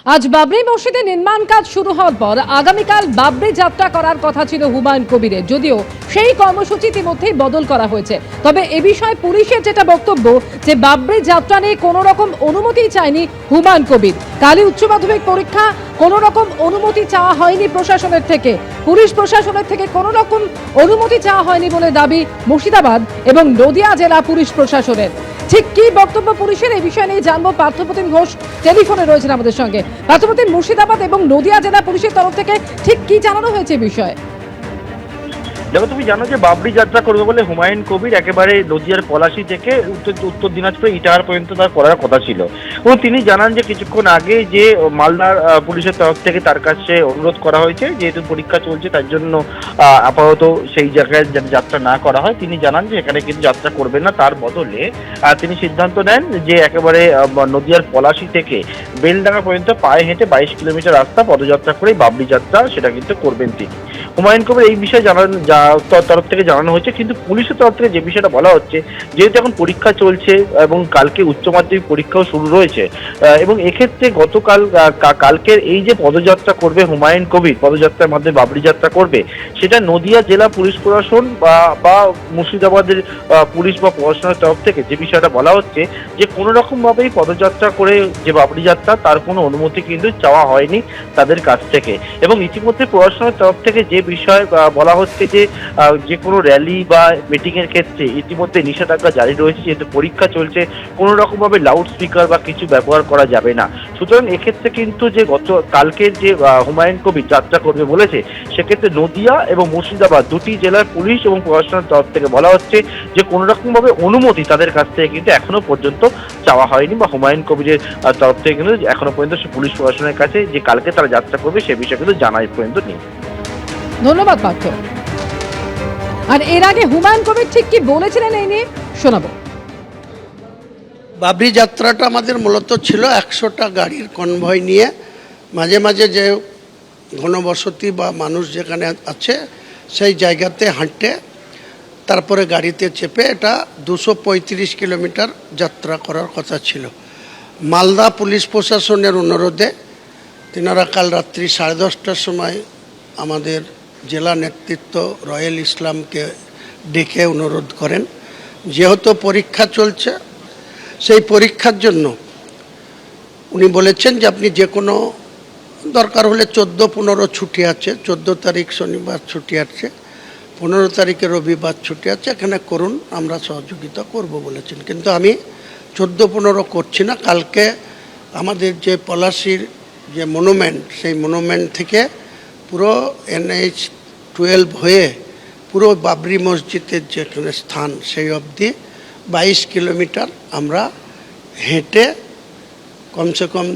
আজ বাবরি মসজিদে নির্মাণ কাজ শুরু হওয়ার পর আগামীকাল বাবরি যাত্রা করার কথা ছিল হুমায়ুন কবিরের, যদিও সেই কর্মসূচি ইতিমধ্যেই বদল করা হয়েছে। তবে এ বিষয়ে পুলিশের যেটা বক্তব্য যে বাবরি যাত্রা নিয়ে কোনো রকম অনুমতি চায়নি হুমায়ুন কবির। কালই উচ্চ মাধ্যমিক পরীক্ষা, কোনো রকম অনুমতি চাওয়া হয়নি প্রশাসনের থেকে, পুলিশ প্রশাসনের থেকে কোনো রকম অনুমতি চাওয়া হয়নি বলে দাবি মুর্শিদাবাদ এবং নদিয়া জেলা পুলিশ প্রশাসনের। ঠিক কি বক্তব্য পুলিশের এই বিষয় নিয়ে জানবো। পার্থপ্রতিম ঘোষ টেলিফোনে রয়েছেন আমাদের সঙ্গে। পার্থপ্রতিম, মুর্শিদাবাদ এবং নদিয়া জেলা পুলিশের তরফ থেকে ঠিক কি জানানো হয়েছে এই বিষয়ে? দেখো, তুমি জানো যে বাবরি যাত্রা করবে বলে হুমায়ুন কবির একেবারে নদিয়ার পলাশী থেকে উত্তর দিনাজপুর ইটাহার পর্যন্ত তার করার কথা ছিল, এবং তিনি জানান যে কিছুক্ষণ আগে যে মালদার পুলিশের তরফ থেকে তার কাছে অনুরোধ করা হয়েছে, যেহেতু পরীক্ষা চলছে তার জন্য আপাতত সেই জায়গায় যাত্রা না করা হয়। তিনি জানান যে এখানে কিন্তু যাত্রা করবেন না, তার বদলে তিনি সিদ্ধান্ত নেন যে একেবারে নদিয়ার পলাশী থেকে বেলডাঙ্গা পর্যন্ত পায়ে হেঁটে 22 কিলোমিটার রাস্তা পদযাত্রা করে বাবরি যাত্রা সেটা কিন্তু করবেন তিনি। হুমায়ুন কবির এই বিষয়ে তরফ থেকে জানানো হয়েছে, কিন্তু পুলিশের তরফ থেকে যে বিষয়টা বলা হচ্ছে, যেহেতু এখন পরীক্ষা চলছে এবং কালকে উচ্চ মাধ্যমিক পরীক্ষাও শুরু রয়েছে, এবং এক্ষেত্রে কালকের এই যে পদযাত্রা করবে হুমায়ুন কবির, পদযাত্রার মাধ্যমে বাবরি যাত্রা করবে, সেটা নদিয়া জেলা পুলিশ প্রশাসন বা মুর্শিদাবাদের পুলিশ বা প্রশাসনের তরফ থেকে যে বিষয়টা বলা হচ্ছে যে কোনো রকম ভাবেই পদযাত্রা করে যে বাবরি যাত্রা তার কোনো অনুমতি কিন্তু চাওয়া হয়নি তাদের কাছ থেকে। এবং ইতিমধ্যে প্রশাসনের তরফ থেকে যে বিষয় বলা হচ্ছে যে কোনো র্যালি বা মিটিং এর ক্ষেত্রে ইতিমধ্যে নিষেধাজ্ঞা জারি রয়েছে, যেহেতু পরীক্ষা চলছে কোনো রকম ভাবে লাউড স্পিকার বা কিছু ব্যবহার করা যাবে না। সুতরাং এক্ষেত্রে কিন্তু যে কালকের যে হুমায়ুন কবির যাত্রা করবে বলেছে, সেক্ষেত্রে নদিয়া এবং মুর্শিদাবাদ দুটি জেলার পুলিশ এবং প্রশাসনের তরফ থেকে বলা হচ্ছে যে কোনো রকম ভাবে অনুমতি তাদের কাছ থেকে কিন্তু এখনো পর্যন্ত চাওয়া হয়নি, বা হুমায়ুন কবিরের তরফ থেকে কিন্তু এখনো পর্যন্ত পুলিশ প্রশাসনের কাছে যে কালকে তারা যাত্রা করবে সে বিষয়ে কিন্তু জানা পর্যন্ত নেই। ধন্যবাদ পার্থ। আর এর আগে হুমায়ুন কবির ঠিক কি বলেছিলেন এই নিয়ে শোনাবো। বাবরি যাত্রাটা আমাদের মূলত ছিল 100টা গাড়ির কনভয় নিয়ে, মাঝে মাঝে যে ঘনবসতি বা মানুষ যেখানে আছে সেই জায়গাতে হাঁটে, তারপরে গাড়িতে চেপে এটা 235 কিলোমিটার যাত্রা করার কথা ছিল। মালদা পুলিশ প্রশাসনের অনুরোধে তিনারা কাল রাত্রি 10:30টার সময় আমাদের জেলা নেতৃত্ব রয়েল ইসলামকে ডেকে অনুরোধ করেন, যেহেতু পরীক্ষা চলছে সেই পরীক্ষার জন্য উনি বলেছেন যে আপনি যে কোনো দরকার হলে 14-15 ছুটি আছে, 14 তারিখ শনিবার ছুটি আছে, 15 তারিখে রবিবার ছুটি আছে, এখানে করুন, আমরা সহযোগিতা করব বলেছেন। কিন্তু আমি 14-15 করছি না, কালকে আমাদের যে পলাশীর যে মনুমেন্ট, সেই মনুমেন্ট থেকে পুরো NH-12 হয়ে পুরো বাবরি মসজিদের যেখানে স্থান সেই অবধি 22 কিলোমিটার আমরা হেঁটে কমসে কম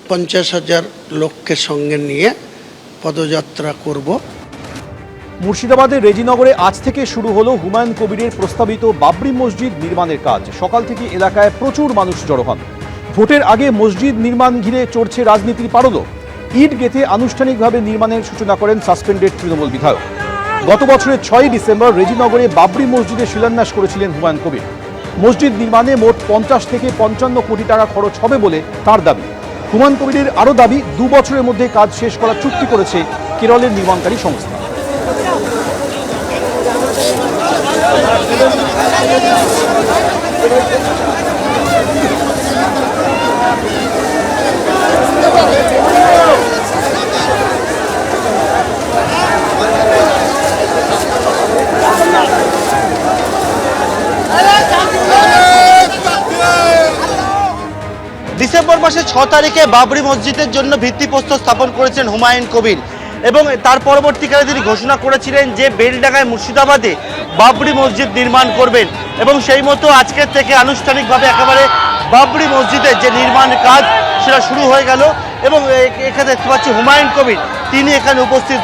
50,000 লোককে সঙ্গে নিয়ে পদযাত্রা করব। মুর্শিদাবাদের রেজিনগরে আজ থেকে শুরু হলো হুমায়ুন কবিরের প্রস্তাবিত বাবরি মসজিদ নির্মাণের কাজ। সকাল থেকে এলাকায় প্রচুর মানুষ জড়ো হন। ভোটের আগে মসজিদ নির্মাণ ঘিরে চড়ছে রাজনীতির পারদও। ইট গেঁথে আনুষ্ঠানিকভাবে নির্মাণের সূচনা করেন সাসপেন্ডেড তৃণমূল বিধায়ক। গত বছরের 6 ডিসেম্বর রেজিনগরে বাবরি মসজিদের শিলান্যাস করেছিলেন হুমায়ুন কবির। মসজিদ নির্মাণে মোট 50 থেকে 55 কোটি টাকা খরচ হবে বলে তার দাবি। হুমায়ুন কবিরের আরও দাবি, 2 বছরের মধ্যে কাজ শেষ করার চুক্তি করেছে কেরলের নির্মাণকারী সংস্থা। ডিসেম্বর মাসের 6 তারিখে বাবরি মসজিদের জন্য ভিত্তিপ্রস্তর স্থাপন করেছেন হুমায়ুন কবির, এবং তার পরবর্তীকালে তিনি ঘোষণা করেছিলেন যে বেলডাঙ্গায় মুর্শিদাবাদে বাবরি মসজিদ নির্মাণ করবেন, এবং সেই মতো আজকের থেকে আনুষ্ঠানিকভাবে একেবারে বাবরি মসজিদের যে নির্মাণ কাজ সেটা শুরু হয়ে গেল। এবং এখানে দেখতে পাচ্ছি হুমায়ুন কবির তিনি এখানে উপস্থিত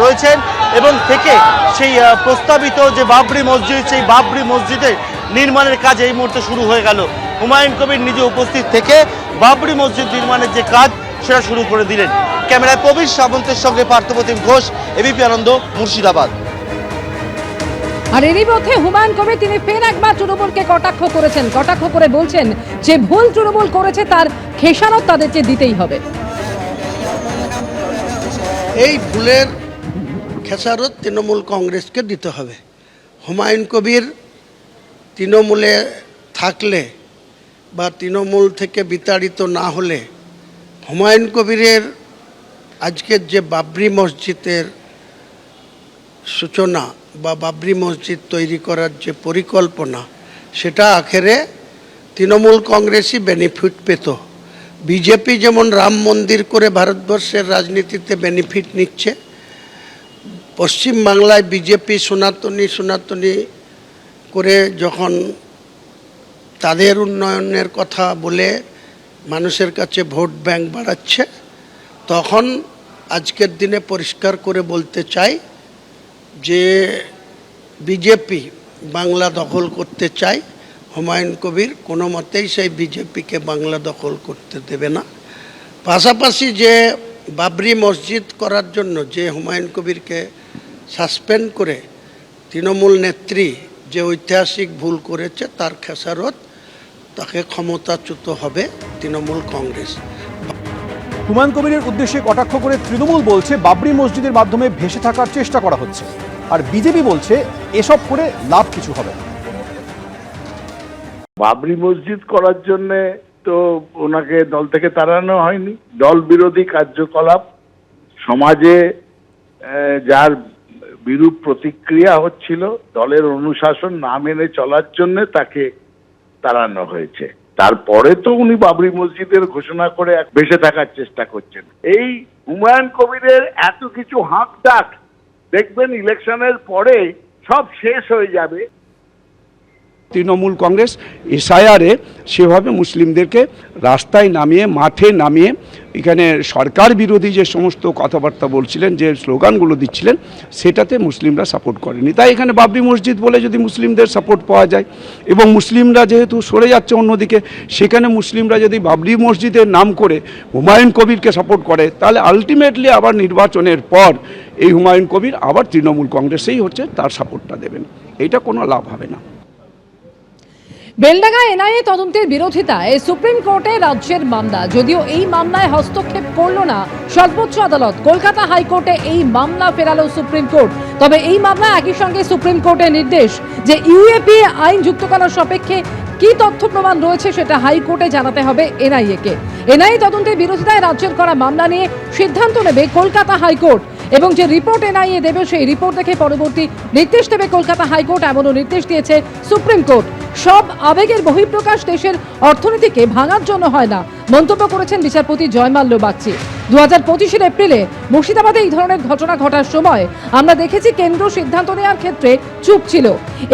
রয়েছেন, এবং থেকে সেই প্রস্তাবিত যে বাবরি মসজিদ, সেই বাবরি মসজিদের নির্মাণের কাজ এই মুহূর্তে শুরু হয়ে গেল। হুমায়ুন কবির নিজে উপস্থিত থেকে বাবরি মসজিদ নির্মাণের যে কাজ সেটা শুরু করে দিলেন। ক্যামেরায় প্রবীর সাবন্তের সঙ্গে পার্থপ্রতিম ঘোষ, এবিপি আনন্দ, মুর্শিদাবাদ। আর এরই মধ্যে হুমায়ুন কবির তিনি ফের একবার তৃণমূলকে কটাক্ষ করেছেন, কটাক্ষ করে বলছেন যে ভুল তৃণমূল করেছে তার খেসারত তাদেরকে দিতেই হবে। এই ভুলের খেসারত তৃণমূল কংগ্রেসকে দিতে হবে। হুমায়ুন কবির তৃণমূলে থাকলে বা তৃণমূল থেকে বিতাড়িত না হলে হুমায়ুন কবিরের আজকের যে বাবরি মসজিদের সূচনা বা বাবরি মসজিদ তৈরি করার যে পরিকল্পনা, সেটা আখেরে তৃণমূল কংগ্রেসই বেনিফিট পেত। বিজেপি যেমন রাম মন্দির করে ভারতবর্ষের রাজনীতিতে বেনিফিট নিচ্ছে, পশ্চিম বাংলায় বিজেপি সনাতনী করে যখন তাদের উন্নয়নের কথা বলে মানুষের কাছে ভোট ব্যাংক বাড়াচ্ছে, তখন আজকের দিনে পরিষ্কার করে বলতে চাই যে বিজেপি বাংলা দখল করতে চায়। হুমায়ুন কবির কোনো মতেই সেই বিজেপিকে বাংলা দখল করতে দেবে না। পাশাপাশি যে বাবরি মসজিদ করার জন্য যে হুমায়ুন কবিরকে সাসপেন্ড করে তৃণমূল নেত্রী যে ঐতিহাসিক ভুল করেছে, তার খেসারত তাকে ক্ষমতাচ্যুত হবে তৃণমূল কংগ্রেস। হুমায়ুন কবিরের উদ্দেশ্যে কটাক্ষ করে তৃণমূল বলছে বাবরি মসজিদের মাধ্যমে ভেসে থাকার চেষ্টা করা হচ্ছে, আর বিজেপি বলছে এসব করে লাভ কিছু হবে না। বাবরি মসজিদ করার জন্য তো ওনাকে দল থেকে তাড়ানো হয়নি। দল বিরোধী কার্যকলাপ সমাজে যার বিরূপ প্রতিক্রিয়া হচ্ছিল, দলের অনুশাসন না মেনে চলার জন্য তাকে তাড়ানো হয়েছে। তারপরে তো উনি বাবরি মসজিদের ঘোষণা করে বেঁচে থাকার চেষ্টা করছেন। এই হুমায়ুন কবিরের এত কিছু হাঁক ডাক দেখবেন ইলেকশনের পরে সব শেষ হয়ে যাবে। তৃণমূল কংগ্রেস এসআইআরে সেভাবে মুসলিমদেরকে রাস্তায় নামিয়ে, মাঠে নামিয়ে, এখানে সরকার বিরোধী যে সমস্ত কথাবার্তা বলছিলেন, যে স্লোগানগুলো দিচ্ছিলেন, সেটাতে মুসলিমরা সাপোর্ট করেনি। তাই এখানে বাবরি মসজিদ বলে যদি মুসলিমদের সাপোর্ট পাওয়া যায়, এবং মুসলিমরা যেহেতু সরে যাচ্ছে অন্যদিকে, সেখানে মুসলিমরা যদি বাবরি মসজিদের নাম করে হুমায়ুন কবিরকে সাপোর্ট করে, তাহলে আলটিমেটলি আবার নির্বাচনের পর এই হুমায়ুন কবির আবার তৃণমূল কংগ্রেসেই হচ্ছে তার সাপোর্টটা দেবেন। এইটা কোনো লাভ হবে না। বেলডাঙ্গা এনআইএ তদন্তের বিরোধিতায় সুপ্রিম কোর্টে রাজ্যের মামলা, যদিও এই মামলায় হস্তক্ষেপ করল না সর্বোচ্চ আদালত। কলকাতা হাইকোর্টে এই মামলা ফেরালো সুপ্রিম কোর্ট। তবে এই মামলা একই সঙ্গে সুপ্রিম কোর্টের নির্দেশ যে ইউএপি আইন যুক্ত করার সাপেক্ষে কি তথ্য প্রমাণ রয়েছে সেটা হাইকোর্টে জানাতে হবে এনআইএ কে। এনআইএ তদন্তের বিরোধিতায় রাজ্যের করা মামলা নিয়ে সিদ্ধান্ত নেবে কলকাতা হাইকোর্ট, এবং যে রিপোর্ট এনআইএ দেবে সেই রিপোর্ট দেখে পরবর্তী নির্দেশ দেবে কলকাতা হাইকোর্ট, এমনও নির্দেশ দিয়েছে সুপ্রিম কোর্ট। সব আবেগের বহিঃপ্রকাশ দেশের অর্থনীতিকে ভাঙার জন্য হয় না, মন্তব্য করেছেন বিচারপতি জয়মাল্য বাগচি। 2025 এপ্রিলে মুর্শিদাবাদে এই ধরনের ঘটনা ঘটার সময় আমরা দেখেছি কেন্দ্র সিদ্ধান্ত নেওয়ার ক্ষেত্রে চুপ ছিল।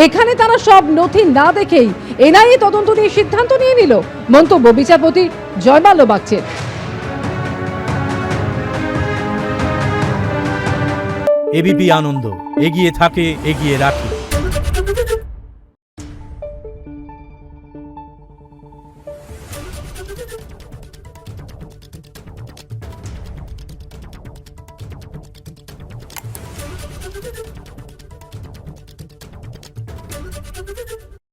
এখানে তারা সব নথি না দেখেই এনআইএ তদন্ত নিয়ে সিদ্ধান্ত নিয়ে নিল, মন্তব্য বিচারপতি জয়মাল্য বাগচির। এবিপি আনন্দ, এগিয়ে থাকে, এগিয়ে রাখে।